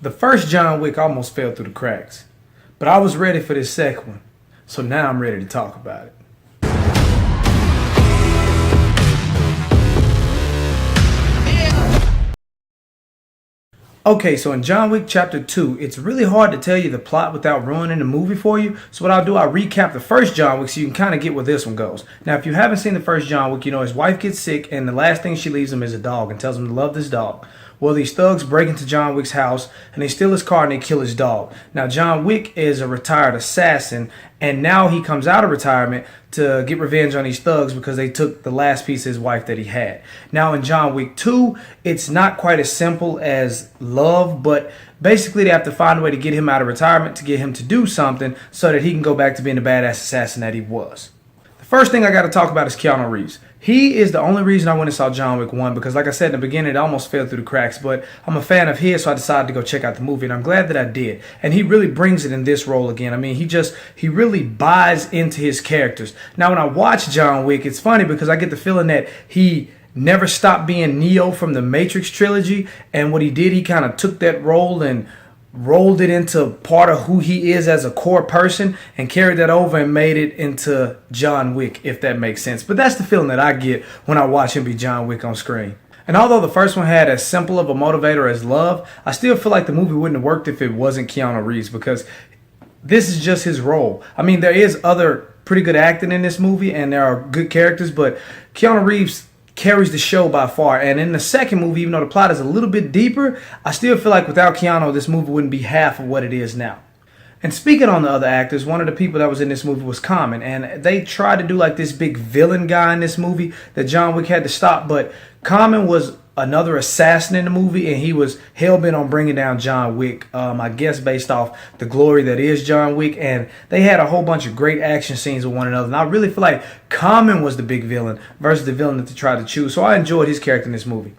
The first John Wick almost fell through the cracks, but I was ready for this second one, so now I'm ready to talk about it. Okay, so in John Wick Chapter 2, it's really hard to tell you the plot without ruining the movie for you. So what I'll do, I'll recap the first John Wick so you can kind of get where this one goes. Now, if you haven't seen the first John Wick, you know his wife gets sick and the last thing she leaves him is a dog and tells him to love this dog. Well, these thugs break into John Wick's house and they steal his car and they kill his dog. Now, John Wick is a retired assassin and now he comes out of retirement to get revenge on these thugs because they took the last piece of his wife that he had. Now, in John Wick 2, it's not quite as simple as love, but basically they have to find a way to get him out of retirement, to get him to do something so that he can go back to being the badass assassin that he was. The first thing I got to talk about is Keanu Reeves. He is the only reason I went and saw John Wick 1 because, like I said in the beginning, it almost fell through the cracks. But I'm a fan of his, so I decided to go check out the movie, and I'm glad that I did. And he really brings it in this role again. I mean, he really buys into his characters. Now, when I watch John Wick, it's funny because I get the feeling that he never stopped being Neo from the Matrix trilogy, and what he did, he kind of took that role and rolled it into part of who he is as a core person and carried that over and made it into John Wick, if that makes sense. But that's the feeling that I get when I watch him be John Wick on screen. And although the first one had as simple of a motivator as love, I still feel like the movie wouldn't have worked if it wasn't Keanu Reeves because this is just his role. I mean, there is other pretty good acting in this movie and there are good characters, but Keanu Reeves carries the show by far. And in the second movie, even though the plot is a little bit deeper, I still feel like without Keanu, this movie wouldn't be half of what it is now. And speaking on the other actors, one of the people that was in this movie was Common. And they tried to do like this big villain guy in this movie that John Wick had to stop. But Common was another assassin in the movie, and he was hell-bent on bringing down John Wick, I guess based off the glory that is John Wick. And they had a whole bunch of great action scenes with one another. And I really feel like Common was the big villain versus the villain that they tried to choose. So I enjoyed his character in this movie.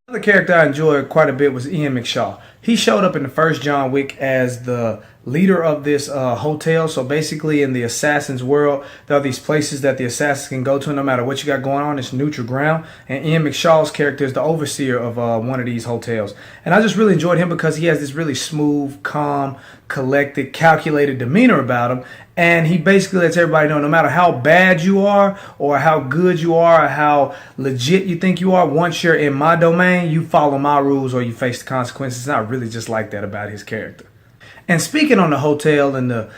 Another character I enjoyed quite a bit was Ian McShane. He showed up in the first John Wick as the leader of this hotel. So basically in the assassin's world, there are these places that the assassins can go to no matter what you got going on. It's neutral ground. And Ian McShane's character is the overseer of one of these hotels. And I just really enjoyed him because he has this really smooth, calm, collected, calculated demeanor about him. And he basically lets everybody know no matter how bad you are or how good you are or how legit you think you are, once you're in my domain, you follow my rules or you face the consequences. It's not really just like that about his character. And speaking on the hotel and the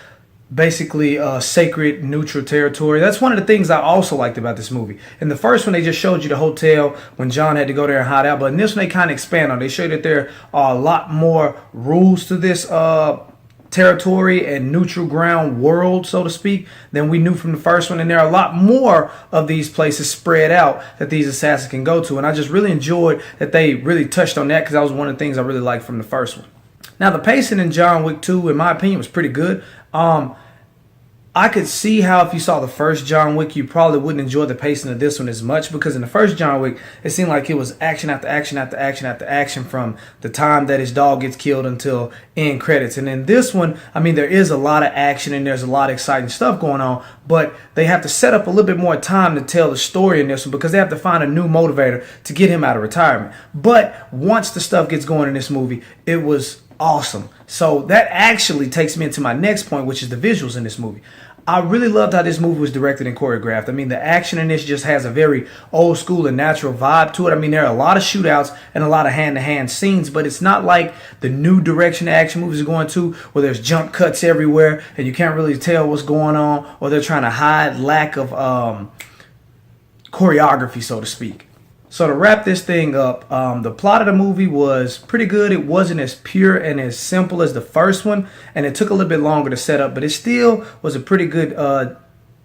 basically sacred neutral territory, that's one of the things I also liked about this movie. In the first one, they just showed you the hotel when John had to go there and hide out. But in this one, they kind of expand on it. They show you that there are a lot more rules to this territory and neutral ground world, so to speak, than we knew from the first one. And there are a lot more of these places spread out that these assassins can go to. And I just really enjoyed that they really touched on that because that was one of the things I really liked from the first one. Now, the pacing in John Wick 2, in my opinion, was pretty good. I could see how if you saw the first John Wick, you probably wouldn't enjoy the pacing of this one as much because in the first John Wick, it seemed like it was action after action after action after action from the time that his dog gets killed until end credits. And in this one, I mean, there is a lot of action and there's a lot of exciting stuff going on, but they have to set up a little bit more time to tell the story in this one because they have to find a new motivator to get him out of retirement. But once the stuff gets going in this movie, it was awesome. So that actually takes me into my next point, which is the visuals in this movie. I really loved how this movie was directed and choreographed. I mean, the action in this just has a very old school and natural vibe to it. I mean, there are a lot of shootouts and a lot of hand-to-hand scenes, but it's not like the new direction the action movies are going to where there's jump cuts everywhere and you can't really tell what's going on, or they're trying to hide lack of choreography, so to speak. So to wrap this thing up, the plot of the movie was pretty good. It wasn't as pure and as simple as the first one, and it took a little bit longer to set up, but it still was a pretty good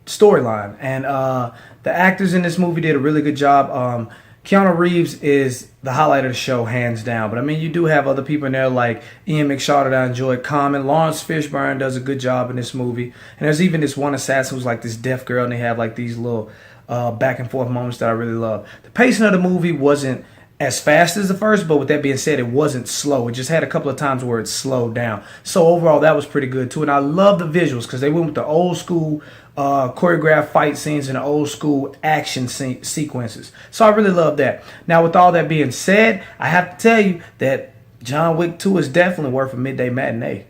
storyline. And the actors in this movie did a really good job. Keanu Reeves is the highlight of the show, hands down. But I mean, you do have other people in there like Ian McShane that I enjoyed. Common, Lawrence Fishburne does a good job in this movie. And there's even this one assassin who's like this deaf girl, and they have like these little back and forth moments that I really love. The pacing of the movie wasn't as fast as the first, but with that being said, it wasn't slow. It just had a couple of times where it slowed down. So overall, that was pretty good too. And I love the visuals because they went with the old school choreographed fight scenes and the old school action sequences. So I really love that. Now, with all that being said, I have to tell you that John Wick 2 is definitely worth a midday matinee.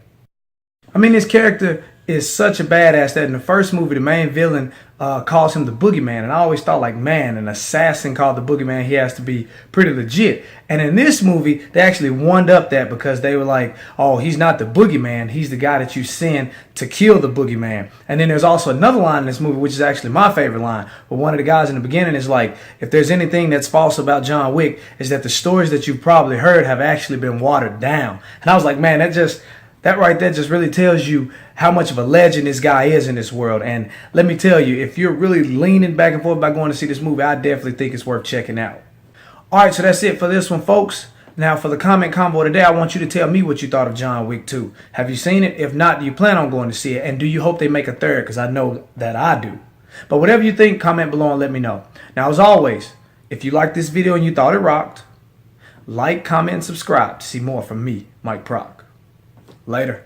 I mean, this character is such a badass that in the first movie, the main villain calls him the Boogeyman. And I always thought, like, man, an assassin called the Boogeyman, he has to be pretty legit. And in this movie, they actually one up that because they were like, oh, he's not the Boogeyman. He's the guy that you send to kill the Boogeyman. And then there's also another line in this movie, which is actually my favorite line. But one of the guys in the beginning is like, if there's anything that's false about John Wick, is that the stories that you've probably heard have actually been watered down. And I was like, man, that right there just really tells you how much of a legend this guy is in this world. And let me tell you, if you're really leaning back and forth about going to see this movie, I definitely think it's worth checking out. All right, so that's it for this one, folks. Now, for the comment combo today, I want you to tell me what you thought of John Wick 2. Have you seen it? If not, do you plan on going to see it? And do you hope they make a third? Because I know that I do. But whatever you think, comment below and let me know. Now, as always, if you liked this video and you thought it rocked, like, comment, and subscribe to see more from me, Mike Proc. Later.